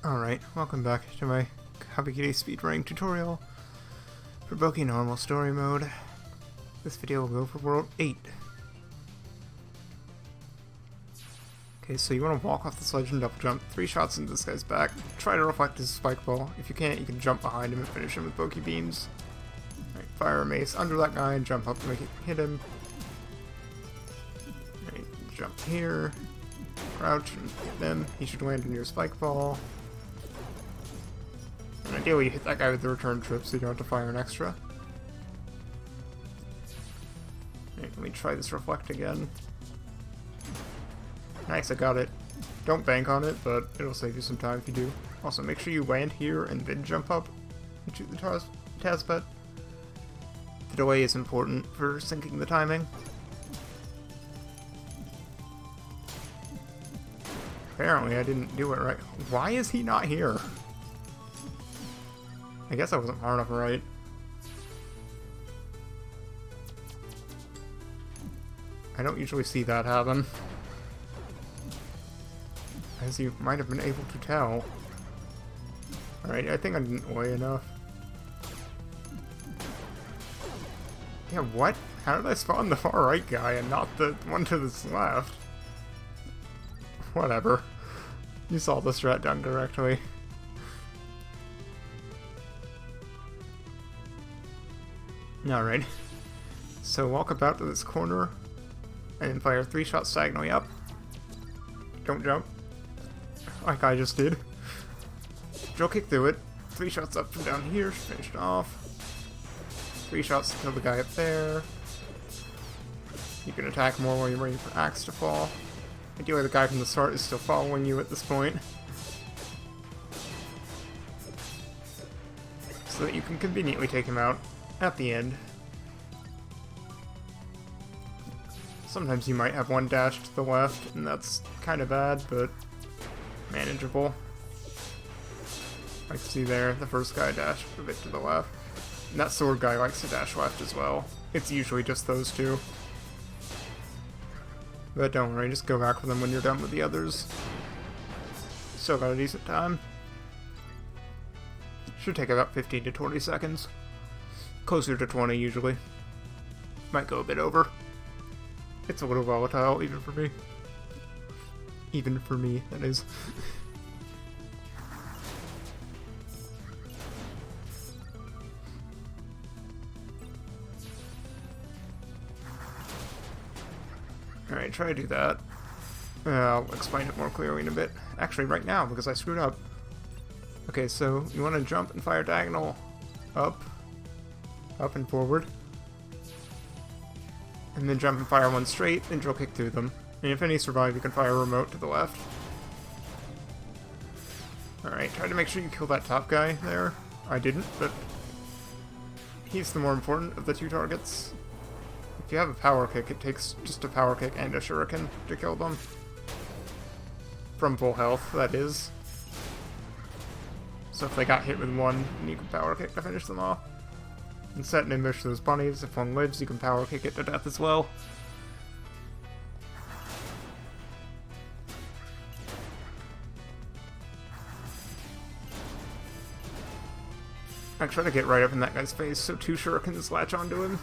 Alright, welcome back to my complicated speedrunning tutorial for Boki normal story mode. This video will go for World 8. Okay, so you want to walk off this ledge and double jump, 3 shots into this guy's back, try to reflect his spike ball. If you can't, you can jump behind him and finish him with Boki beams. Alright, fire a mace under that guy and jump up to make it hit him. Alright, jump here, crouch and hit them. He should land in your spike ball. And ideally you hit that guy with the return trip so you don't have to fire an extra. Alright, let me try this reflect again. Nice, I got it. Don't bank on it, but it'll save you some time if you do. Also, make sure you land here and then jump up and shoot the Tazbet. The delay is important for syncing the timing. Apparently I didn't do it right. Why is he not here? I guess I wasn't far enough right. I don't usually see that happen. As you might have been able to tell. Alright, I think I didn't weigh enough. Yeah, what? How did I spawn the far right guy and not the one to the left? Whatever. You saw the strat done correctly. Alright. So walk about to this corner and fire 3 shots diagonally up. Don't jump. Like I just did. Drill kick through it. 3 shots up from down here, finish it off. 3 shots to kill the guy up there. You can attack more while you're waiting for axe to fall. Ideally the guy from the start is still following you at this point. So that you can conveniently take him out at the end. Sometimes you might have one dash to the left, and that's kind of bad, but manageable. Like you see there, the first guy dashed a bit to the left. And that sword guy likes to dash left as well. It's usually just those two. But don't worry, just go back for them when you're done with the others. Still got a decent time. Should take about 15 to 20 seconds. Closer to 20 usually. Might go a bit over. It's a little volatile, even for me. Even for me, that is. Alright, try to do that. I'll explain it more clearly in a bit. Actually, right now, because I screwed up. Okay, so you want to jump and fire diagonal up. Up and forward. And then jump and fire one straight, and drill kick through them. And if any survive, you can fire remote to the left. Alright, try to make sure you kill that top guy there. I didn't, but he's the more important of the 2 targets. If you have a power kick, it takes just a power kick and a shuriken to kill them. From full health, that is. So if they got hit with one, you can power kick to finish them off. And set an ambush to those bunnies. If one lives, you can power kick it to death as well. I try to get right up in that guy's face so 2 shurikens latch onto him.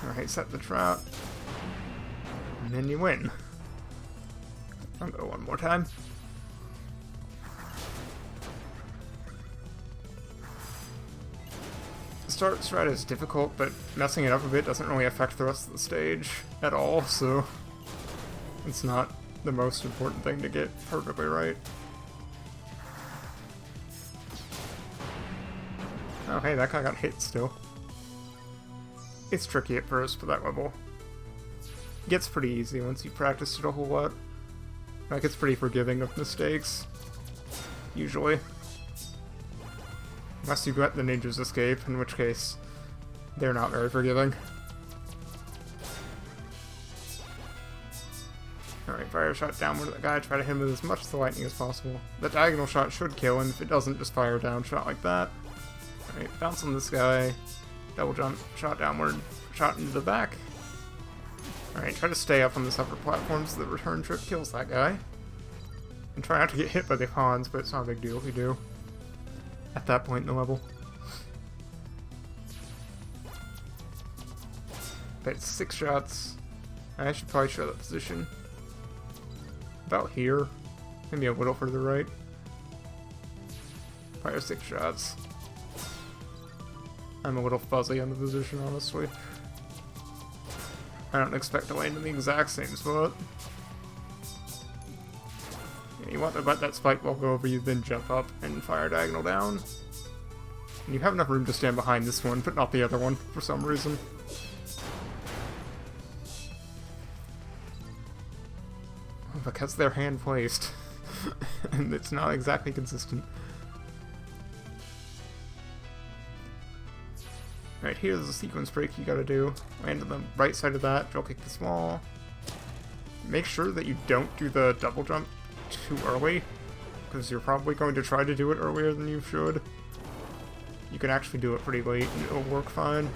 Alright, set the trap. And then you win. I'll go one more time. The start strat is difficult, but messing it up a bit doesn't really affect the rest of the stage at all, so it's not the most important thing to get perfectly right. Oh hey, that guy got hit still. It's tricky at first for that level. It gets pretty easy once you practice it a whole lot. Like, it's pretty forgiving of mistakes. Usually. Unless you let the ninjas escape, in which case they're not very forgiving. Alright, fire a shot downward at the guy, try to hit him with as much of the lightning as possible. The diagonal shot should kill him. If it doesn't, just fire a down shot like that. Alright, bounce on this guy. Double jump, shot downward, shot into the back. Alright, try to stay up on this upper platform so the return trip kills that guy. And try not to get hit by the pawns, but it's not a big deal if you do. At that point in the level. But it's 6 shots. I should probably show that position. About here. Maybe a little further right. Fire 6 shots. I'm a little fuzzy on the position, honestly. I don't expect to land in the exact same spot. Yeah, you want to let that spike wall go over you, then jump up and fire diagonal down. And you have enough room to stand behind this one, but not the other one, for some reason. Because they're hand placed. And it's not exactly consistent. Right, here's the sequence break you gotta do. Land on the right side of that, drill kick this wall. Make sure that you don't do the double jump too early, because you're probably going to try to do it earlier than you should. You can actually do it pretty late and it'll work fine.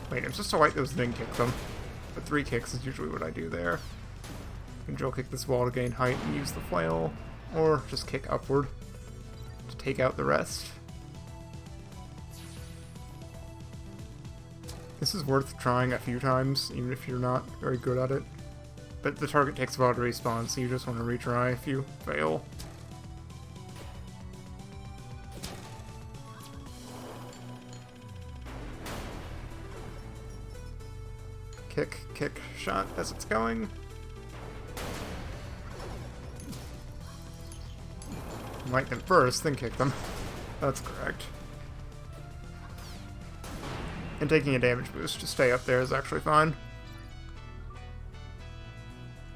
Wait, I'm supposed to light those then kick them. But 3 kicks is usually what I do there. You can drill kick this wall to gain height and use the flail, or just kick upward to take out the rest. This is worth trying a few times, even if you're not very good at it. But the target takes a while to respawn, so you just want to retry if you fail. Kick, kick, shot as it's going. Light them first, then kick them. That's correct. And taking a damage boost to stay up there is actually fine.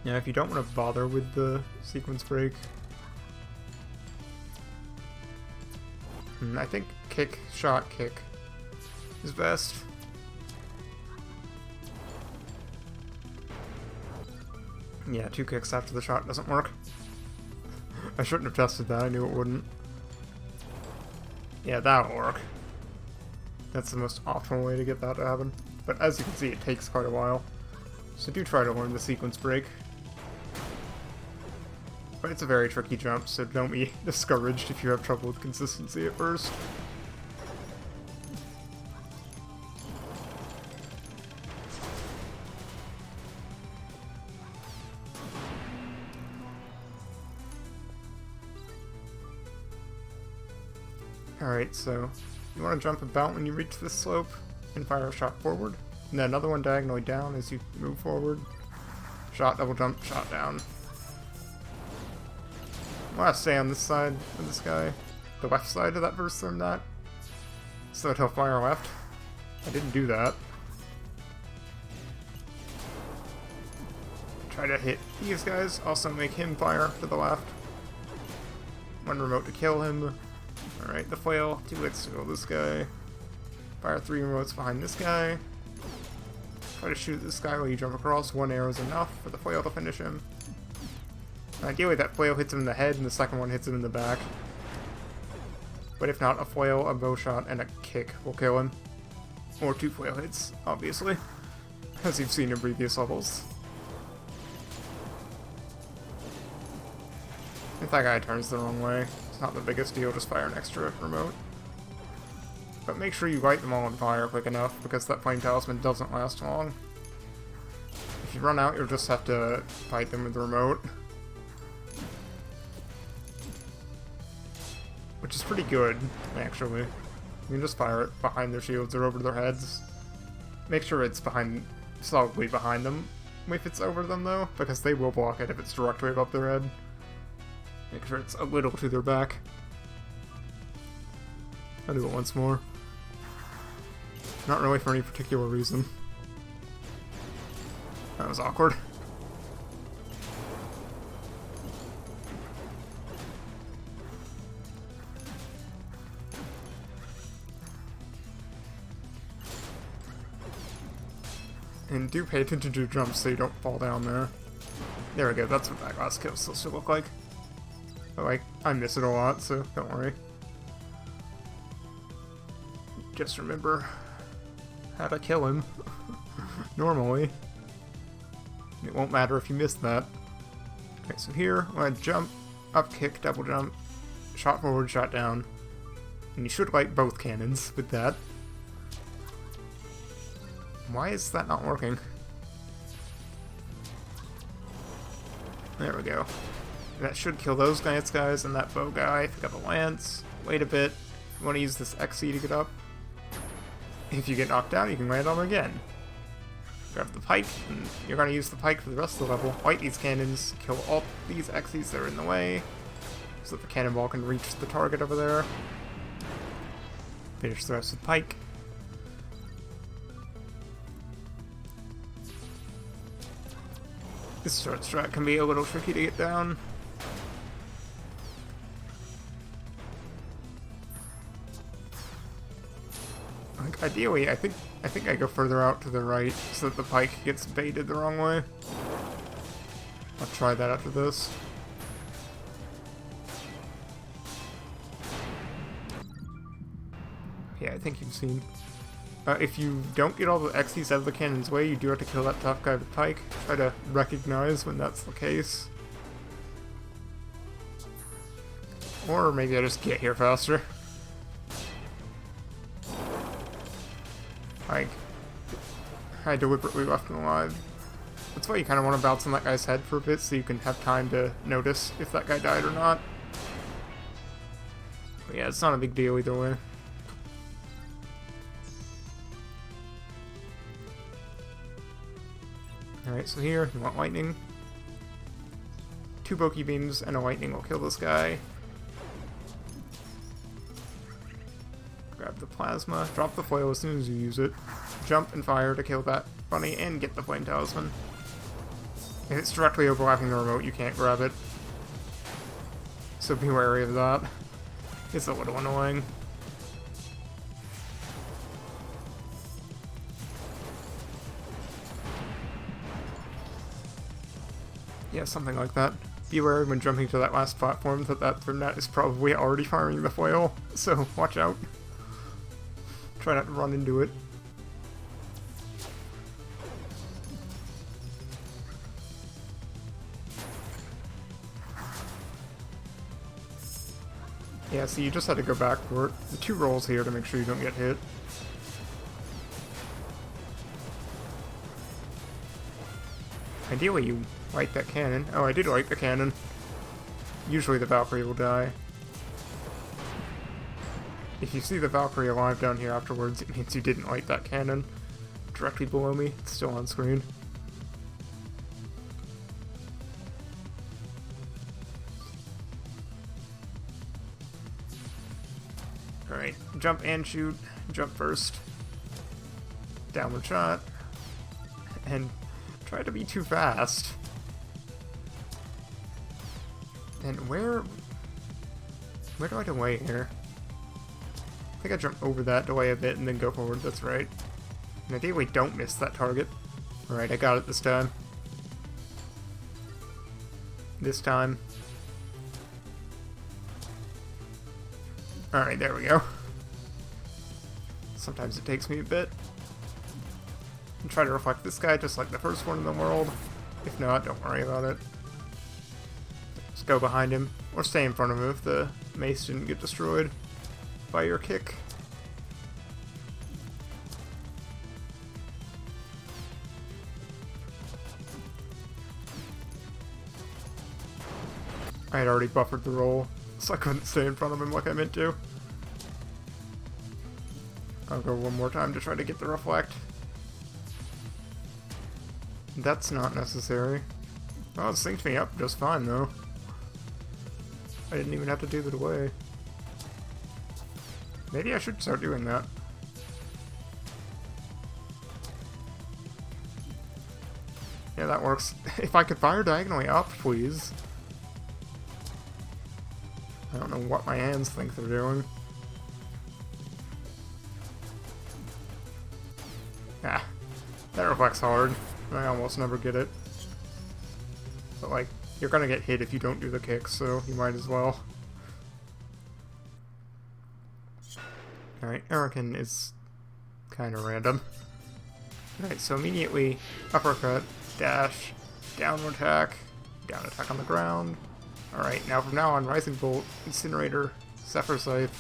Yeah, if you don't want to bother with the sequence break, I think kick, shot, kick is best. Yeah, 2 kicks after the shot doesn't work. I shouldn't have tested that, I knew it wouldn't. Yeah, that'll work. That's the most optimal way to get that to happen. But as you can see, it takes quite a while. So do try to learn the sequence break. But it's a very tricky jump, so don't be discouraged if you have trouble with consistency at first. Alright, so you want to jump about when you reach this slope and fire a shot forward. And then another one diagonally down as you move forward. Shot, double jump, shot down. I want to stay on this side of this guy. The left side of that verse from that. So that he'll fire left. I didn't do that. Try to hit these guys. Also make him fire to the left. One remote to kill him. Alright, the flail, 2 hits to kill this guy. Fire 3 remotes behind this guy. Try to shoot this guy while you jump across. 1 arrow is enough for the flail to finish him. Ideally that flail hits him in the head and the second one hits him in the back. But if not, a flail, a bow shot, and a kick will kill him. Or 2 flail hits, obviously. As you've seen in previous levels. If that guy turns the wrong way, it's not the biggest deal, just fire an extra remote. But make sure you light them all on fire quick enough, because that flame talisman doesn't last long. If you run out, you'll just have to fight them with the remote. Which is pretty good, actually. You can just fire it behind their shields or over their heads. Make sure it's solidly behind them if it's over them, though, because they will block it if it's directly above their head. Make sure it's a little to their back. I'll do it once more. Not really for any particular reason. That was awkward. And do pay attention to your jumps so you don't fall down there. There we go, that's what that last kill is supposed to look like. But I miss it a lot, so don't worry. Just remember how to kill him. Normally. It won't matter if you miss that. Okay, so here, I'm gonna jump, up kick, double jump, shot forward, shot down. And you should light both cannons with that. Why is that not working? There we go. That should kill those guys and that bow guy. If you got the lance, wait a bit. You want to use this XC to get up. If you get knocked down, you can land on them again. Grab the pike, and you're going to use the pike for the rest of the level. Light these cannons, kill all these XCs that are in the way, so that the cannonball can reach the target over there. Finish the rest of the pike. This short strat can be a little tricky to get down. Like, ideally, I think I go further out to the right so that the pike gets baited the wrong way. I'll try that after this. Yeah, I think you've seen. If you don't get all the XCs out of the cannon's way, you do have to kill that tough guy with pike. Try to recognize when that's the case. Or maybe I just get here faster. Like, I deliberately left him alive. That's why you kind of want to bounce on that guy's head for a bit so you can have time to notice if that guy died or not. But yeah, it's not a big deal either way. Alright, so here, you want lightning. 2 Boki beams and a lightning will kill this guy. Grab the plasma, drop the foil as soon as you use it. Jump and fire to kill that bunny and get the flame talisman. If it's directly overlapping the remote, you can't grab it. So be wary of that. It's a little annoying. Yeah, something like that. Be wary when jumping to that last platform that Thermnet is probably already firing the foil, so watch out. Try not to run into it. Yeah, so you just had to go back for it. The 2 rolls here to make sure you don't get hit. Ideally, you light that cannon. Oh, I did light the cannon. Usually the Valkyrie will die. If you see the Valkyrie alive down here afterwards, it means you didn't light that cannon. Directly below me, it's still on screen. Alright, jump and shoot. Jump first. Downward shot. And try to be too fast. And where do I delay here? I think I jump over that, delay a bit, and then go forward, that's right. And ideally don't miss that target. Alright, I got it this time. This time. Alright, there we go. Sometimes it takes me a bit. And try to reflect this guy just like the first one in the world. If not, don't worry about it. Just go behind him, or stay in front of him if the mace didn't get destroyed by your kick. I had already buffered the roll, so I couldn't stay in front of him like I meant to. I'll go one more time to try to get the reflect. That's not necessary. Oh, it synced me up just fine, though. I didn't even have to do the delay. Maybe I should start doing that. Yeah, that works. If I could fire diagonally up, please. I don't know what my hands think they're doing. Ah, that reflects hard. I almost never get it. But like, you're gonna get hit if you don't do the kicks, so you might as well. Alright, Erican is kind of random. Alright, so immediately uppercut, dash, down attack on the ground. Alright, now from now on, Rising Bolt, Incinerator, Zephyr Scythe,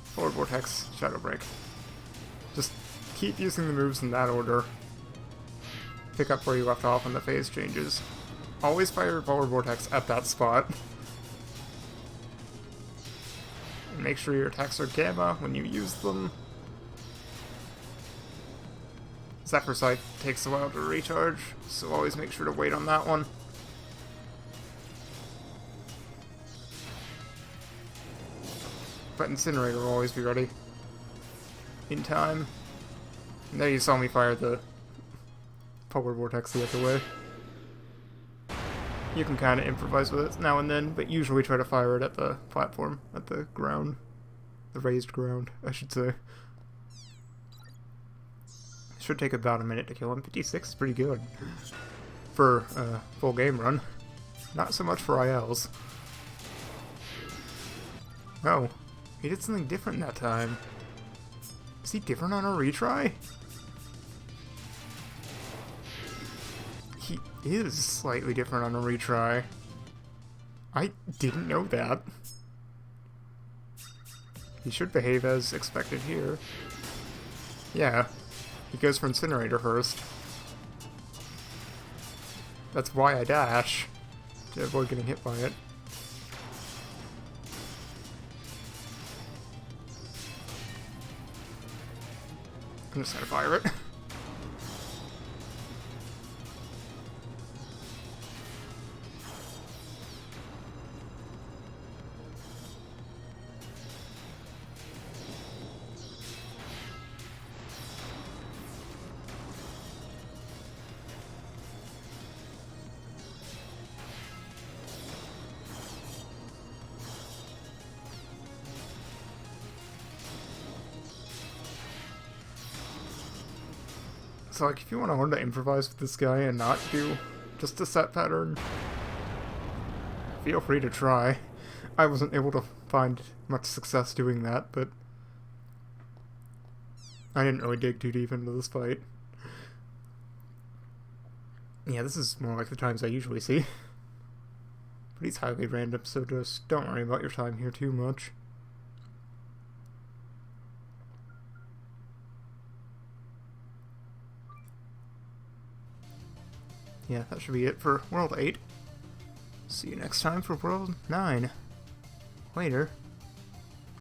Forward Vortex, Shadow Break. Just keep using the moves in that order. Pick up where you left off when the phase changes. Always fire Forward Vortex at that spot. And make sure your attacks are Gamma when you use them. Zephyr Scythe takes a while to recharge, so always make sure to wait on that one. But Incinerator will always be ready in time. And there you saw me fire the Forward Vortex the other way. You can kind of improvise with it now and then, but usually try to fire it at the platform, at the ground. The raised ground, I should say. Should take about a minute to kill him. 56 is pretty good for a full game run. Not so much for ILs. Oh, he did something different that time. Is he different on a retry? He is slightly different on a retry. I didn't know that. He should behave as expected here. Yeah, he goes for Incinerator first. That's why I dash, to avoid getting hit by it. I'm just gonna fire it. So, like, if you want to learn to improvise with this guy and not do just a set pattern, feel free to try. I wasn't able to find much success doing that, but I didn't really dig too deep into this fight. Yeah, this is more like the times I usually see. But he's highly random, so just don't worry about your time here too much. Yeah, that should be it for World 8. See you next time for World 9. Later.